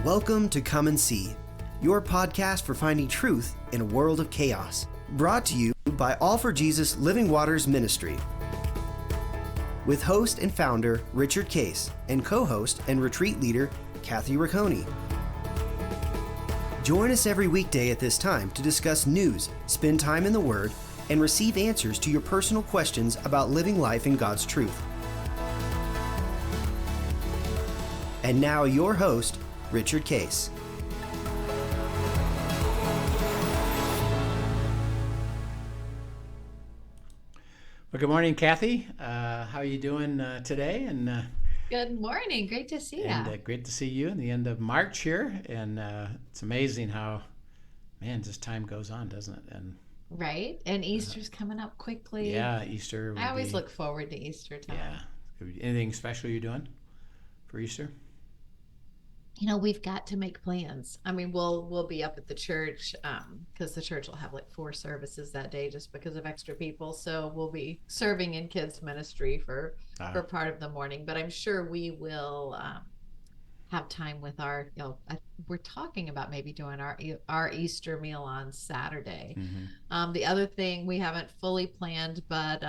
Welcome to Come and See, your podcast for finding truth in a world of chaos. Brought to you by All for Jesus Living Waters Ministry. With host and founder Richard Case and co-host and retreat leader Kathy Ricconi. Join us every weekday at this time to discuss news, spend time in the Word, and receive answers to your personal questions about living life in God's truth. And now your host, Richard Case. Well, good morning, Kathy. How are you doing today? And good morning. Great to see you. And great to see you in the end of March here. And it's amazing how, man, just time goes on, doesn't it? And right. And Easter's coming up quickly. Yeah, Easter. I always look forward to Easter time. Yeah. Anything special you're doing for Easter? You know, we've got to make plans. I mean, we'll be up at the church because the church will have like 4 services that day just because of extra people. So we'll be serving in kids ministry for part of the morning. But I'm sure we will have time with our, we're talking about maybe doing our Easter meal on Saturday. Mm-hmm. The other thing we haven't fully planned, but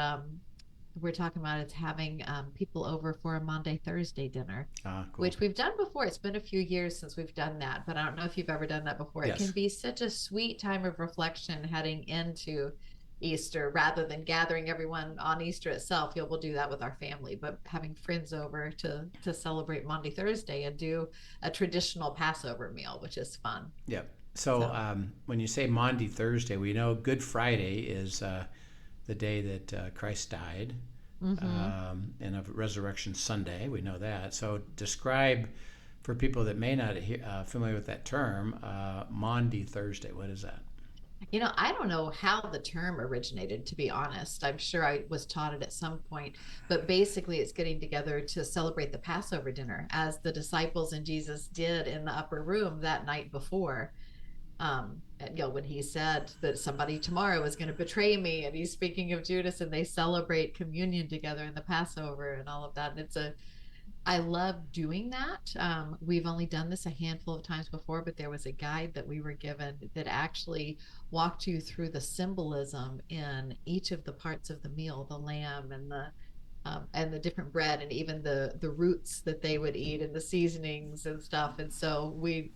we're talking about is having people over for a Monday, Thursday dinner, cool. Which we've done before. It's been a few years since we've done that, but I don't know if you've ever done that before. Yes. It can be such a sweet time of reflection heading into Easter rather than gathering everyone on Easter itself. We'll do that with our family, but having friends over to celebrate Monday, Thursday and do a traditional Passover meal, which is fun. Yep. So when you say Monday, Thursday, we know Good Friday is the day that Christ died, mm-hmm. And of Resurrection Sunday, we know that. So describe, for people that may not be familiar with that term, Maundy Thursday. What is that? You know, I don't know how the term originated, to be honest. I'm sure I was taught it at some point, but basically it's getting together to celebrate the Passover dinner, as the disciples and Jesus did in the upper room that night before. When he said that somebody tomorrow is going to betray me, and he's speaking of Judas, and they celebrate communion together in the Passover and all of that. And I love doing that. We've only done this a handful of times before, but there was a guide that we were given that actually walked you through the symbolism in each of the parts of the meal, the lamb and the different bread, and even the roots that they would eat, and the seasonings and stuff. And so we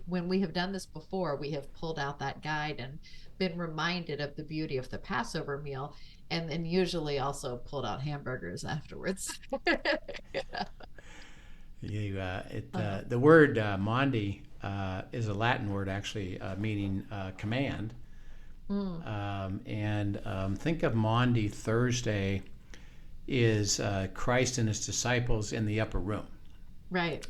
when we have done this before, we have pulled out that guide and been reminded of the beauty of the Passover meal, and then usually also pulled out hamburgers afterwards. The word Maundy is a Latin word, actually, meaning command. And think of Maundy Thursday is Christ and his disciples in the upper room. Right.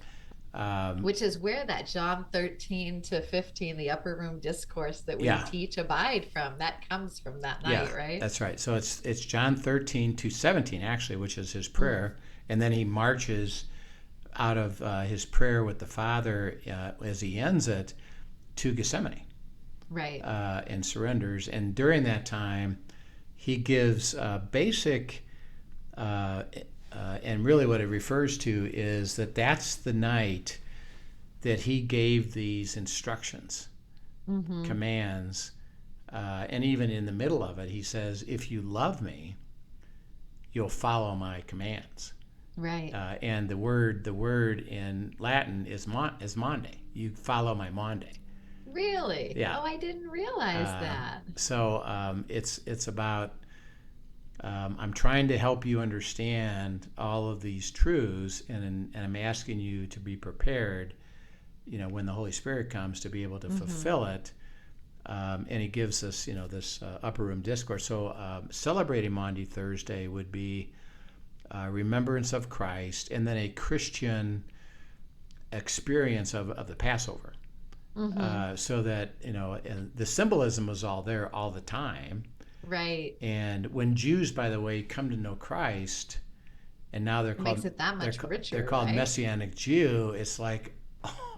Which is where that John 13-15, the upper room discourse that we teach abide from, that comes from that night, right? That's right. So it's John 13-17, actually, which is his prayer. And then he marches out of his prayer with the Father as he ends it to Gethsemane. Right. And surrenders. And during that time, he gives basic... and really what it refers to is that's the night that he gave these instructions, mm-hmm. commands, and even in the middle of it, he says, if you love me, you'll follow my commands. Right. And the word in Latin is Maundy. You follow my Maundy. Really? Yeah. Oh, I didn't realize that. So it's about... I'm trying to help you understand all of these truths, and I'm asking you to be prepared, when the Holy Spirit comes, to be able to mm-hmm. fulfill it. And he gives us, this upper room discourse. So celebrating Maundy Thursday would be remembrance of Christ, and then a Christian experience of the Passover. Mm-hmm. So that, the symbolism was all there all the time. Right. And when Jews, by the way, come to know Christ, and now they're called... Makes it that much richer, they're called right? Messianic Jew. It's like,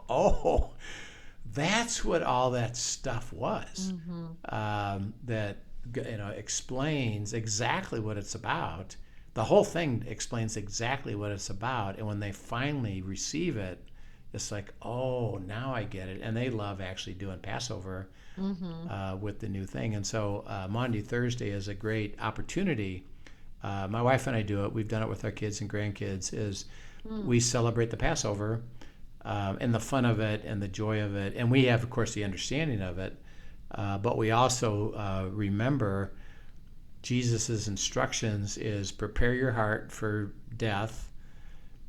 oh, that's what all that stuff was. Mm-hmm. That explains exactly what it's about. The whole thing explains exactly what it's about. And when they finally receive it, it's like, oh, now I get it. And they love actually doing Passover with the new thing. And so Maundy Thursday is a great opportunity. My wife and I do it. We've done it with our kids and grandkids. Is we celebrate the Passover and the fun of it and the joy of it. And we have, of course, the understanding of it. But we also remember Jesus's instructions is prepare your heart for death.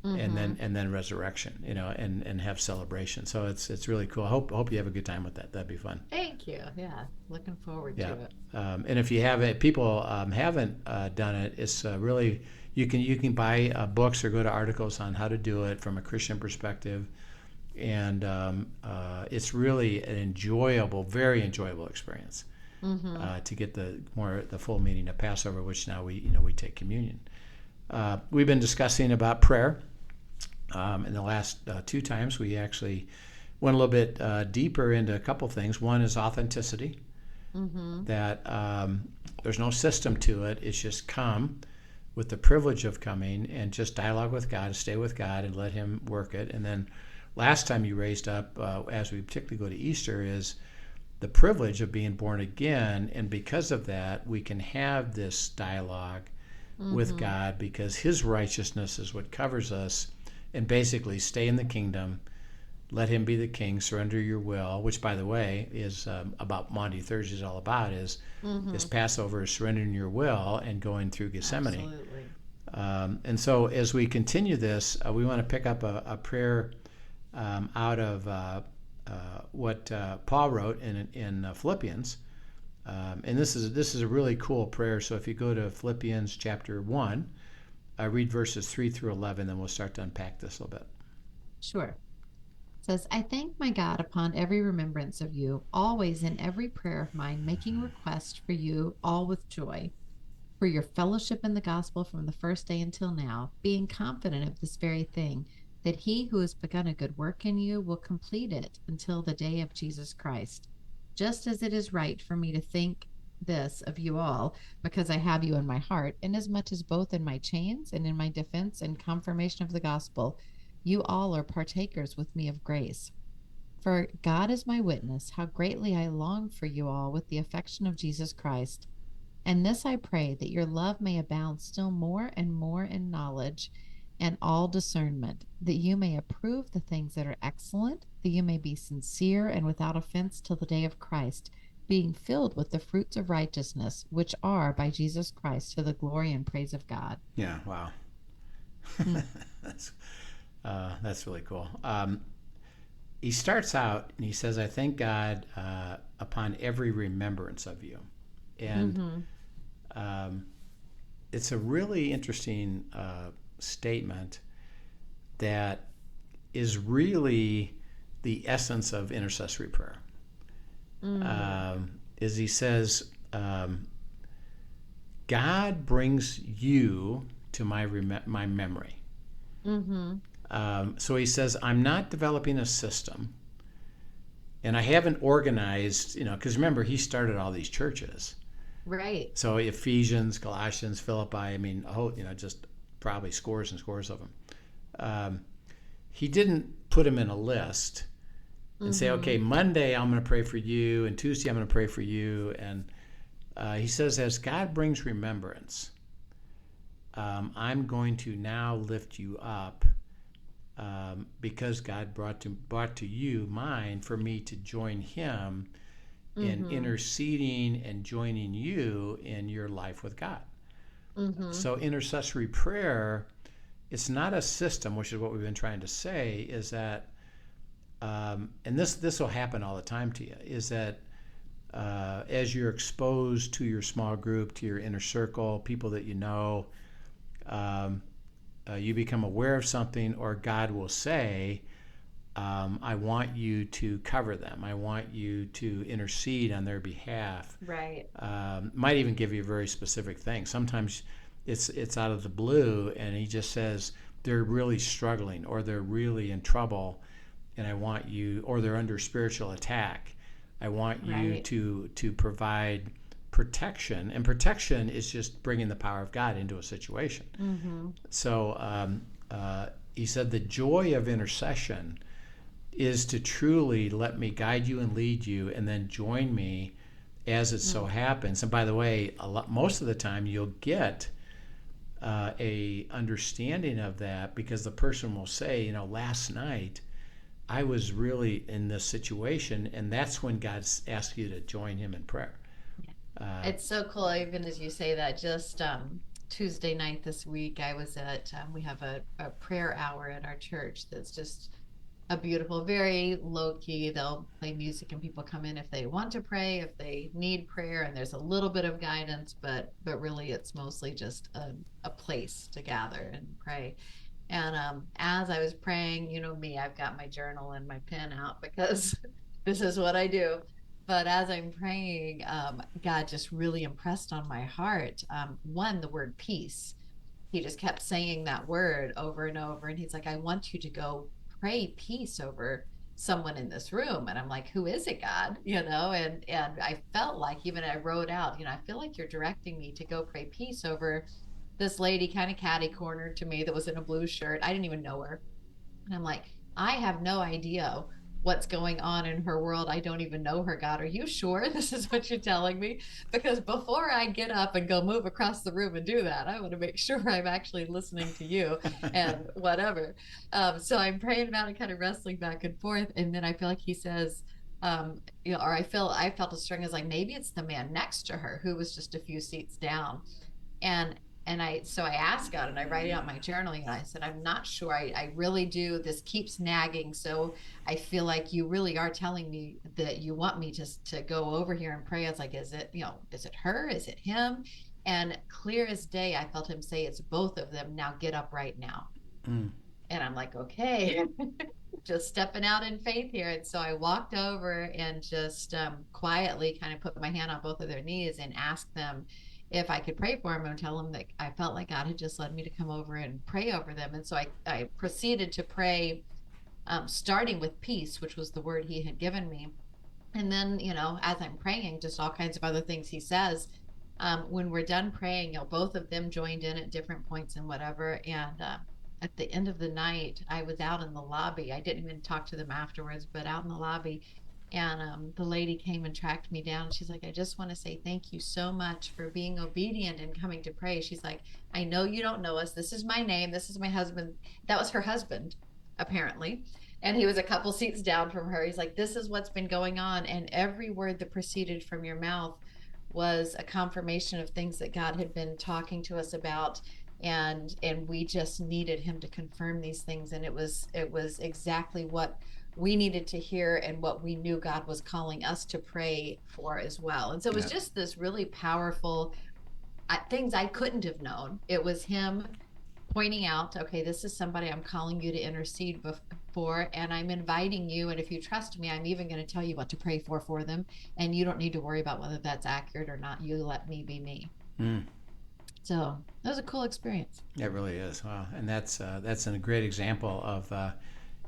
And then resurrection, and have celebration. So it's really cool. I hope you have a good time with that. That'd be fun. Thank you. Yeah, looking forward to it. And if you have it, people haven't done it. It's really you can buy books or go to articles on how to do it from a Christian perspective, and it's really an enjoyable, very enjoyable experience to get the full meaning of Passover, which now we take communion. We've been discussing about prayer. In the last 2 times, we actually went a little bit deeper into a couple things. One is authenticity, that there's no system to it. It's just come with the privilege of coming and just dialogue with God, stay with God, and let Him work it. And then last time you raised up, as we particularly go to Easter, is the privilege of being born again. And because of that, we can have this dialogue with God because His righteousness is what covers us. And basically stay in the kingdom, let Him be the king, surrender your will, which, by the way, is about Maundy Thursday is all about, is this Passover is surrendering your will and going through Gethsemane. Absolutely. And so as we continue this, we want to pick up a prayer out of what Paul wrote in Philippians. And this is a really cool prayer. So if you go to Philippians chapter 1, read verses 3 through 11, then we'll start to unpack this a little bit. Sure. It says, I thank my God upon every remembrance of you, always in every prayer of mine, making request for you all with joy, for your fellowship in the gospel from the first day until now, being confident of this very thing, that He who has begun a good work in you will complete it until the day of Jesus Christ. Just as it is right for me to think this of you all, because I have you in my heart, inasmuch as both in my chains and in my defense and confirmation of the gospel, you all are partakers with me of grace. For God is my witness, how greatly I long for you all with the affection of Jesus Christ. And this I pray, that your love may abound still more and more in knowledge and all discernment, that you may approve the things that are excellent, that you may be sincere and without offense till the day of Christ, being filled with the fruits of righteousness, which are by Jesus Christ to the glory and praise of God. Yeah, wow. That's really cool. He starts out and he says, I thank God upon every remembrance of you. And it's a really interesting statement that is really the essence of intercessory prayer. Is he says, God brings you to my memory. So he says, I'm not developing a system, and I haven't organized, because remember, he started all these churches. Right. So Ephesians, Colossians, Philippi, just probably scores and scores of them. He didn't put them in a list and say, okay, Monday I'm going to pray for you, and Tuesday I'm going to pray for you. And he says, as God brings remembrance, I'm going to now lift you up because God brought to you mine for me to join Him in interceding and joining you in your life with God. So intercessory prayer, it's not a system, which is what we've been trying to say, is that and this will happen all the time to you, is that as you're exposed to your small group, to your inner circle, people that you know, you become aware of something, or God will say, I want you to cover them. I want you to intercede on their behalf. Right. Might even give you a very specific thing. Sometimes it's out of the blue, and He just says they're really struggling, or they're really in trouble, and I want you, or they're under spiritual attack. I want you to provide protection, and protection is just bringing the power of God into a situation. So he said the joy of intercession is to truly let me guide you and lead you, and then join me as it so happens. And by the way, most of the time you'll get a understanding of that, because the person will say, last night I was really in this situation, and that's when God's asked you to join him in prayer. It's so cool, even as you say that. Just Tuesday night this week, I was at, we have a prayer hour at our church that's just a beautiful, very low key. They'll play music and people come in if they want to pray, if they need prayer, and there's a little bit of guidance, but really it's mostly just a place to gather and pray. And as I was praying, me, I've got my journal and my pen out because this is what I do. But as I'm praying, God just really impressed on my heart, one, the word peace. He just kept saying that word over and over. And he's like, I want you to go pray peace over someone in this room. And I'm like, who is it, God? And I felt like, even I wrote out, I feel like you're directing me to go pray peace over this lady kind of catty cornered to me that was in a blue shirt. I didn't even know her. And I'm like, I have no idea what's going on in her world. I don't even know her, God. Are you sure this is what you're telling me? Because before I get up and go move across the room and do that, I want to make sure I'm actually listening to you and whatever. So I'm praying about it, kind of wrestling back and forth. And then I feel like he says, or I felt a string is like, maybe it's the man next to her who was just a few seats down. So I asked God, and I write it out in my journal, and I said, I'm not sure. I really do. This keeps nagging. So I feel like you really are telling me that you want me to go over here and pray. I was like, is it her? Is it him? And clear as day, I felt him say, it's both of them. Now get up right now. And I'm like, okay, just stepping out in faith here. And so I walked over and just quietly kind of put my hand on both of their knees and asked them if I could pray for them, and tell them that I felt like God had just led me to come over and pray over them. And so I proceeded to pray, starting with peace, which was the word he had given me. And then, as I'm praying, just all kinds of other things he says. When we're done praying, both of them joined in at different points and whatever. And at the end of the night, I was out in the lobby. I didn't even talk to them afterwards, but out in the lobby. And the lady came and tracked me down. She's like, I just want to say thank you so much for being obedient and coming to pray. She's like, I know you don't know us. This is my name. This is my husband. That was her husband, apparently. And he was a couple seats down from her. He's like, this is what's been going on. And every word that proceeded from your mouth was a confirmation of things that God had been talking to us about. And we just needed him to confirm these things. And it was exactly what we needed to hear, and what we knew God was calling us to pray for as well. And so it was just this really powerful things I couldn't have known. It was him pointing out, okay, this is somebody I'm calling you to intercede for, and I'm inviting you. And if you trust me, I'm even going to tell you what to pray for them. And you don't need to worry about whether that's accurate or not. You let me be me. So that was a cool experience. It really is. Wow. And that's a great example of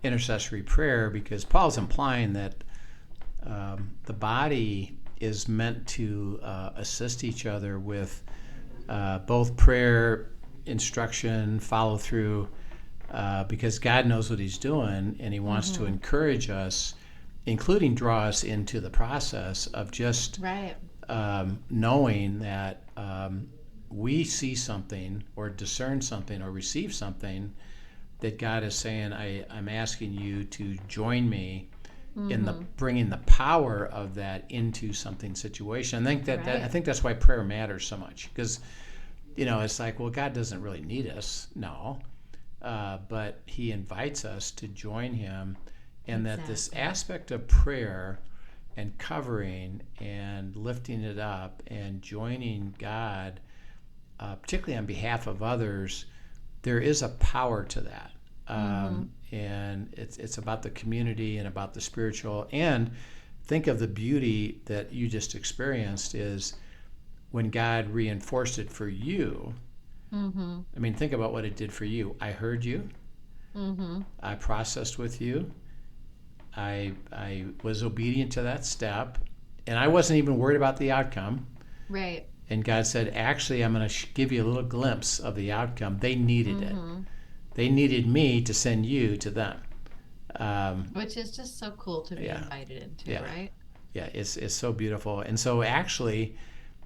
intercessory prayer, because Paul's implying that the body is meant to assist each other with both prayer, instruction, follow through, because God knows what he's doing, and he wants to encourage us, including draw us into the process of just knowing that we see something or discern something or receive something that God is saying, I'm asking you to join me in the bringing the power of that into something situation. I think that's why prayer matters so much, because it's like, well, God doesn't really need us, no, but he invites us to join him, and that this aspect of prayer and covering and lifting it up and joining God, particularly on behalf of others, there is a power to that. And it's about the community and about the spiritual. And think of the beauty that you just experienced is when God reinforced it for you. I mean, think about what it did for you. I heard you. I processed with you. I was obedient to that step, and I wasn't even worried about the outcome. Right. And God said, actually, I'm going to give you a little glimpse of the outcome. They needed it. They needed me to send you to them. Which is just so cool to be invited into, right? Yeah, it's so beautiful. And so actually,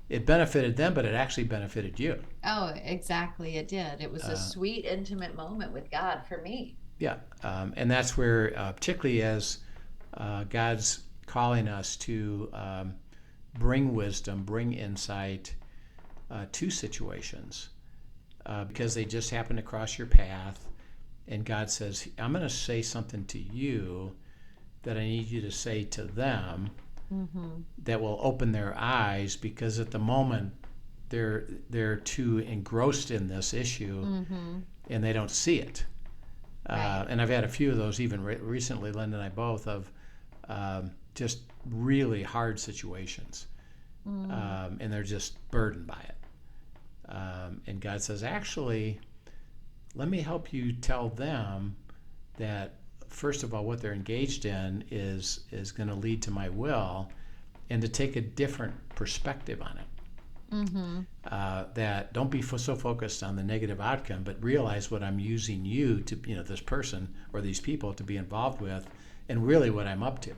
it benefited them, but it actually benefited you. Oh, exactly. It did. It was a sweet, intimate moment with God for me. Yeah. And that's where, particularly as God's calling us to bring wisdom, bring insight to situations, because they just happen to cross your path. And God says, I'm going to say something to you that I need you to say to them that will open their eyes, because at the moment they're too engrossed in this issue and they don't see it. Right. And I've had a few of those even recently, Linda and I both, of just really hard situations. And they're just burdened by it. And God says, actually, let me help you tell them that, first of all, what they're engaged in is going to lead to my will, and to take a different perspective on it. That don't be so focused on the negative outcome, but realize what I'm using you to, this person or these people to be involved with, and really what I'm up to.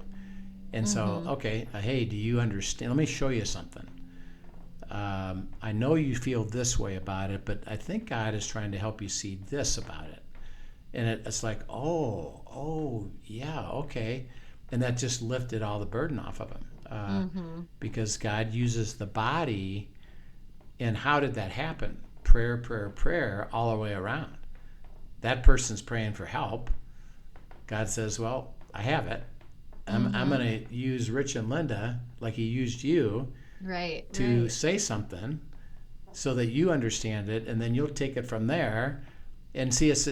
And so, okay, hey, do you understand? Let me show you something. I know you feel this way about it, but I think God is trying to help you see this about it. And it's like, oh, yeah, okay. And that just lifted all the burden off of him. Because God uses the body. And how did that happen? Prayer, prayer, prayer, all the way around. That person's praying for help. God says, well, I have it. I'm going to use Rich and Linda like he used you to say something so that you understand it, and then you'll take it from there. And see, it's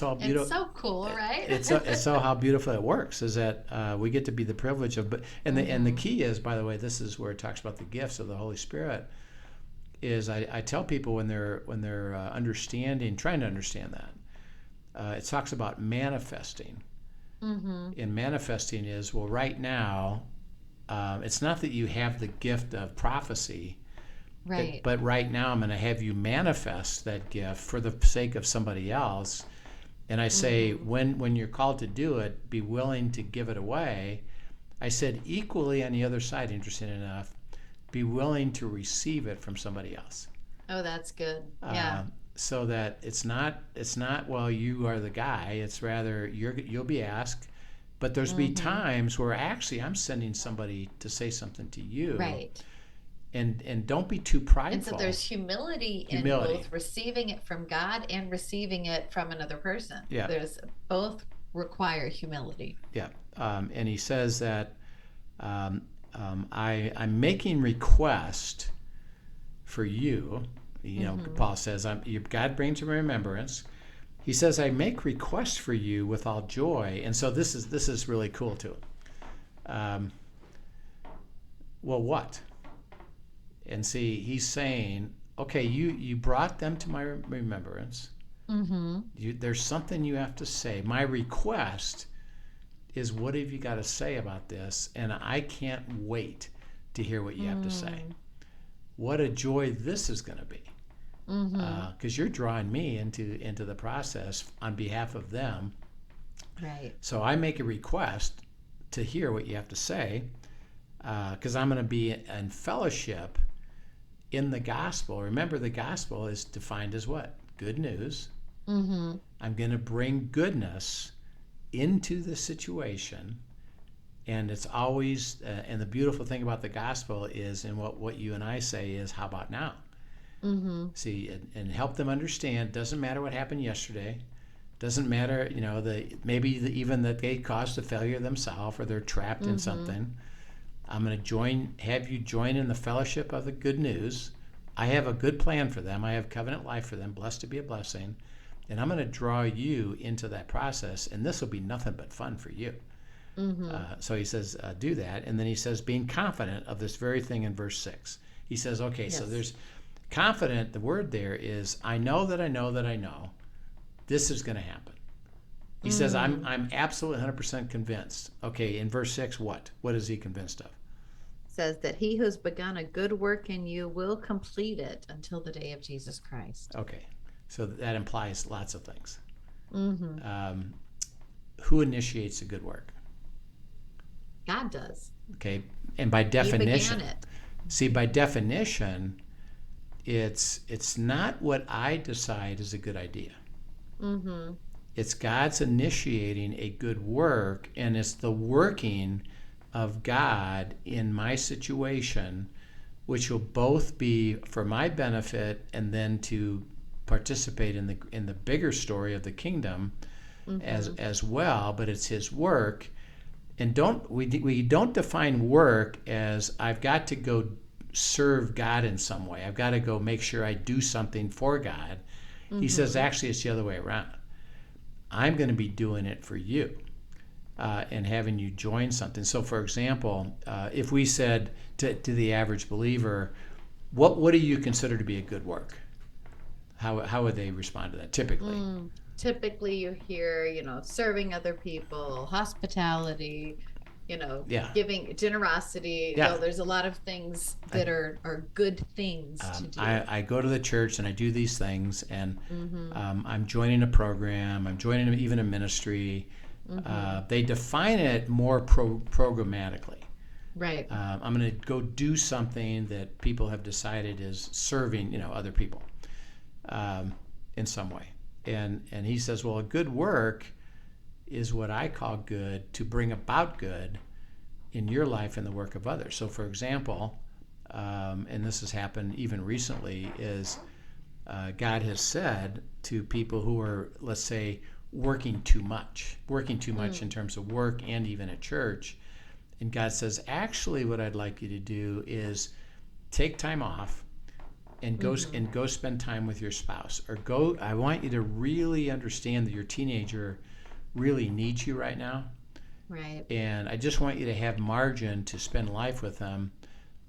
all beautiful. It's so cool, right? it's so how beautiful it works, is that we get to be the privilege of. And the key is, by the way, this is where it talks about the gifts of the Holy Spirit. Is I tell people when they're trying to understand that, it talks about manifesting. And manifesting is, well, right now, it's not that you have the gift of prophecy. Right. But right now I'm going to have you manifest that gift for the sake of somebody else. And I say, when you're called to do it, be willing to give it away. I said, equally on the other side, interesting enough, be willing to receive it from somebody else. Oh, that's good. Yeah. So that it's not, well, you are the guy. It's rather you'll be asked. But there's be times where actually I'm sending somebody to say something to you. Right. And don't be too prideful. And so there's humility in both receiving it from God and receiving it from another person. Yeah. There's both require humility. Yeah. And he says that I'm making request for you. Paul says, God brings to remembrance. He says, I make request for you with all joy. And so this is really cool too. Well, what? And see, he's saying, okay, you brought them to my remembrance. There's something you have to say. My request is, what have you got to say about this? And I can't wait to hear what you have to say. What a joy this is going to be. Because you're drawing me into the process on behalf of them. Right. So I make a request to hear what you have to say, because I'm going to be in fellowship in the gospel. Remember, the gospel is defined as what? Good news. I'm going to bring goodness into the situation. And it's always, and the beautiful thing about the gospel is, and what you and I say is, how about now? See, and help them understand, doesn't matter what happened yesterday. Doesn't matter, even that they caused a failure themselves, or they're trapped in something. I'm going to have you join in the fellowship of the good news. I have a good plan for them. I have covenant life for them, blessed to be a blessing. And I'm going to draw you into that process, and this will be nothing but fun for you. So he says, do that. And then he says, being confident of this very thing in verse 6. He says, okay, yes. So there's confident. The word there is, I know that I know that I know this is going to happen. He says, I'm absolutely 100% convinced. Okay, in verse 6, what? What is he convinced of? Says that he who's begun a good work in you will complete it until the day of Jesus Christ. Okay, so that implies lots of things. who initiates a good work? God does. Okay, and by He definition, began it. see, by definition, it's not what I decide is a good idea. Mm-hmm. It's God's initiating a good work, and it's the working of God in my situation, which will both be for my benefit and then to participate in the bigger story of the kingdom as well. But it's His work, and we don't define work as I've got to go serve God in some way. I've got to go make sure I do something for God. He says actually it's the other way around. I'm going to be doing it for you and having you join something. So, for example, if we said to the average believer, what do you consider to be a good work? How would they respond to that typically? Typically, you hear, serving other people, hospitality, giving, generosity. Yeah. There's a lot of things that are good things to do. I go to the church and I do these things, and I'm joining a program. I'm joining even a ministry. They define it more programmatically. Right. I'm going to go do something that people have decided is serving, other people in some way. And he says, well, a good work is what I call good to bring about good in your life and the work of others. So, for example, and this has happened even recently, is God has said to people who are, let's say, working too much in terms of work and even at church. And God says, actually, what I'd like you to do is take time off and go spend time with your spouse, or I want you to really understand that your teenager really needs you right now. Right. And I just want you to have margin to spend life with them.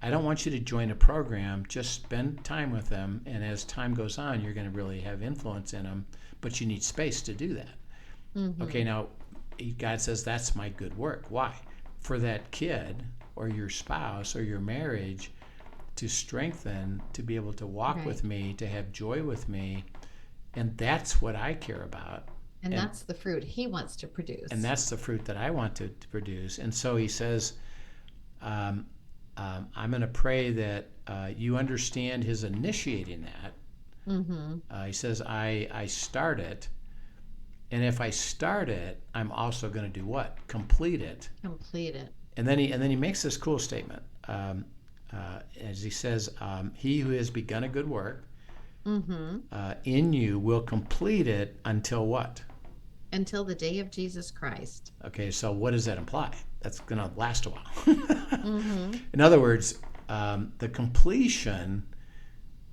I don't want you to join a program, just spend time with them, and as time goes on, you're going to really have influence in them, but you need space to do that. Okay, now, God says that's my good work. Why? For that kid or your spouse or your marriage to strengthen, to be able to walk with me, to have joy with me, and that's what I care about. And that's the fruit He wants to produce. And that's the fruit that I want to produce. And so He says, I'm going to pray that you understand His initiating that. He says, I start it. And if I start it, I'm also going to do what? Complete it. Complete it. And then he makes this cool statement. As he says, he who has begun a good work in you will complete it until what? Until the day of Jesus Christ. Okay, so what does that imply? That's going to last a while. In other words, the completion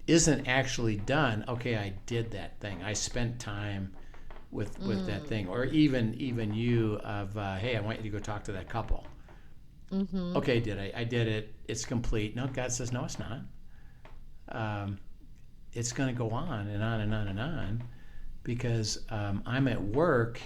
isn't actually done. Okay, I did that thing. I spent time with that thing. Or even you of, hey, I want you to go talk to that couple. Okay, I did it. It's complete. No, God says, no, it's not. It's going to go on and on and on and on, because I'm at work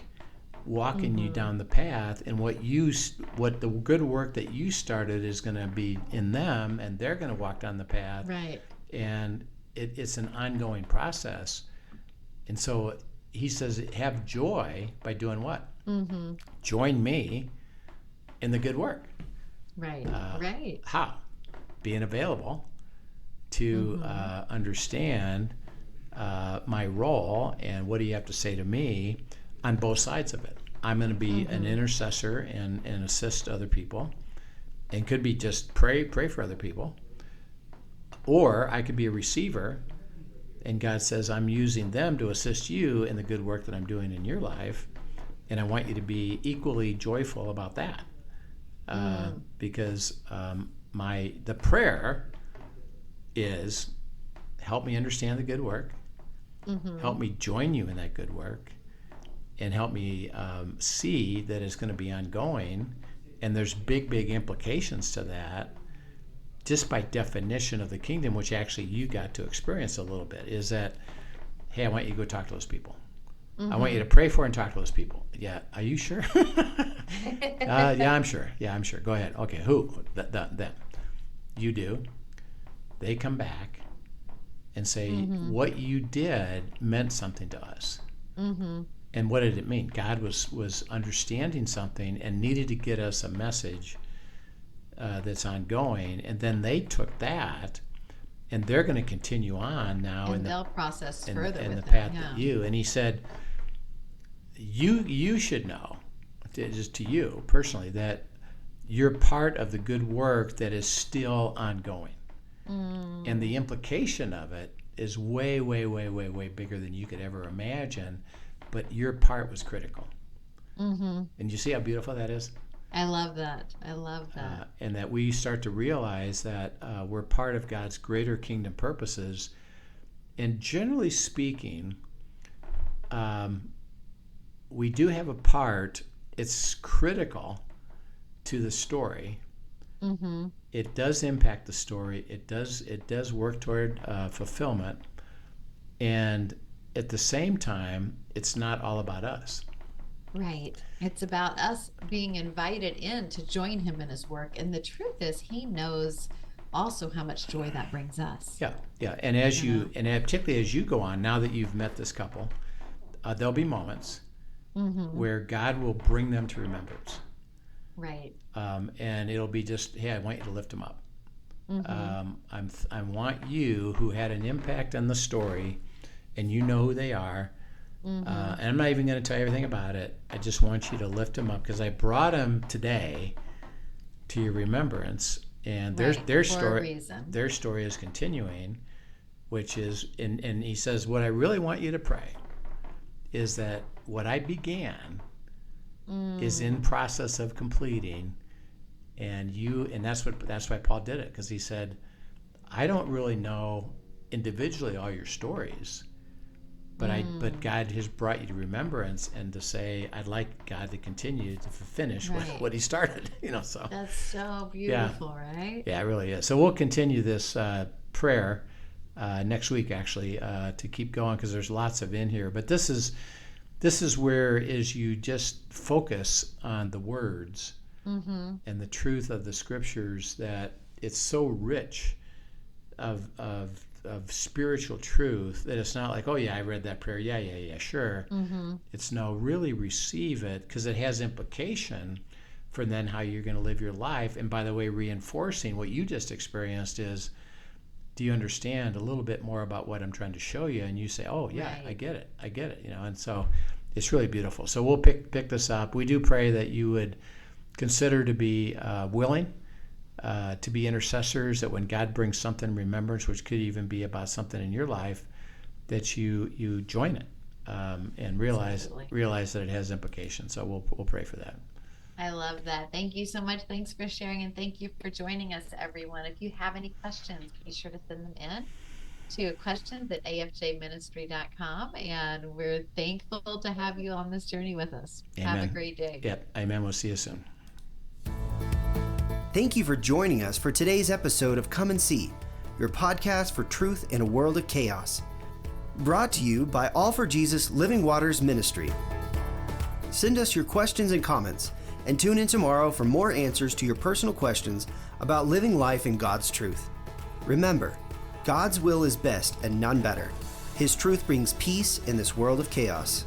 walking you down the path, and what the good work that you started is going to be in them, and they're going to walk down the path. Right. And it's an ongoing process. And so He says, have joy by doing what? Join me in the good work. Right. Right. How? Being available to understand my role and what do you have to say to me on both sides of it. I'm going to be an intercessor and assist other people, and could be just pray for other people, or I could be a receiver, and God says I'm using them to assist you in the good work that I'm doing in your life, and I want you to be equally joyful about that, because the prayer is, help me understand the good work, help me join you in that good work, and help me see that it's going to be ongoing. And there's big implications to that, just by definition of the kingdom, which actually you got to experience a little bit, is that, hey, I want you to go talk to those people. I want you to pray for and talk to those people. Yeah, are you sure? Yeah, I'm sure. Go ahead. Okay, who? Them. You do. They come back and say, what you did meant something to us. And what did it mean? God was understanding something and needed to get us a message that's ongoing. And then they took that, and they're going to continue on now, and they'll process in further with the it, path yeah. that you. And he said, you should know, just to you personally, that you're part of the good work that is still ongoing. And the implication of it is way, way, way, way, way bigger than you could ever imagine. But your part was critical. And you see how beautiful that is? I love that. I love that. And that we start to realize that we're part of God's greater kingdom purposes. And generally speaking, we do have a part. It's critical to the story. It does impact the story. It does work toward fulfillment. And at the same time, it's not all about us. Right. It's about us being invited in to join him in his work. And the truth is, he knows also how much joy that brings us. Yeah. And as and particularly as you go on, now that you've met this couple, there'll be moments where God will bring them to remembrance. Right. And it'll be just, hey, I want you to lift them up. I want you, who had an impact on the story, and you know who they are. And I'm not even going to tell you everything about it. I just want you to lift them up, because I brought them today to your remembrance, and their story is continuing, which is, and he says, what I really want you to pray is that what I began is in process of completing, and that's why Paul did it, because he said, I don't really know individually all your stories, but God has brought you to remembrance, and to say, I'd like God to continue to finish what he started. So that's so beautiful, right? Yeah, it really is. So we'll continue this prayer next week, actually, to keep going, because there's lots of in here. But this is where is you just focus on the words and the truth of the scriptures, that it's so rich of spiritual truth that it's not like, oh yeah, I read that prayer, yeah, sure. It's no, really receive it, because it has implication for then how you're going to live your life. And by the way, reinforcing what you just experienced is, do you understand a little bit more about what I'm trying to show you? And you say, oh yeah, I get it. And so it's really beautiful. So we'll pick this up. We do pray that you would consider to be willing to be intercessors, that when God brings something in remembrance, which could even be about something in your life, that you join it and realize that it has implications. So we'll pray for that. I love that. Thank you so much. Thanks for sharing, and thank you for joining us, everyone. If you have any questions, be sure to send them in to questions@afjministry.com, and we're thankful to have you on this journey with us. Amen. Have a great day. Yep. Amen. We'll see you soon. Thank you for joining us for today's episode of Come and See, your podcast for truth in a world of chaos. Brought to you by All for Jesus Living Waters Ministry. Send us your questions and comments, and tune in tomorrow for more answers to your personal questions about living life in God's truth. Remember, God's will is best and none better. His truth brings peace in this world of chaos.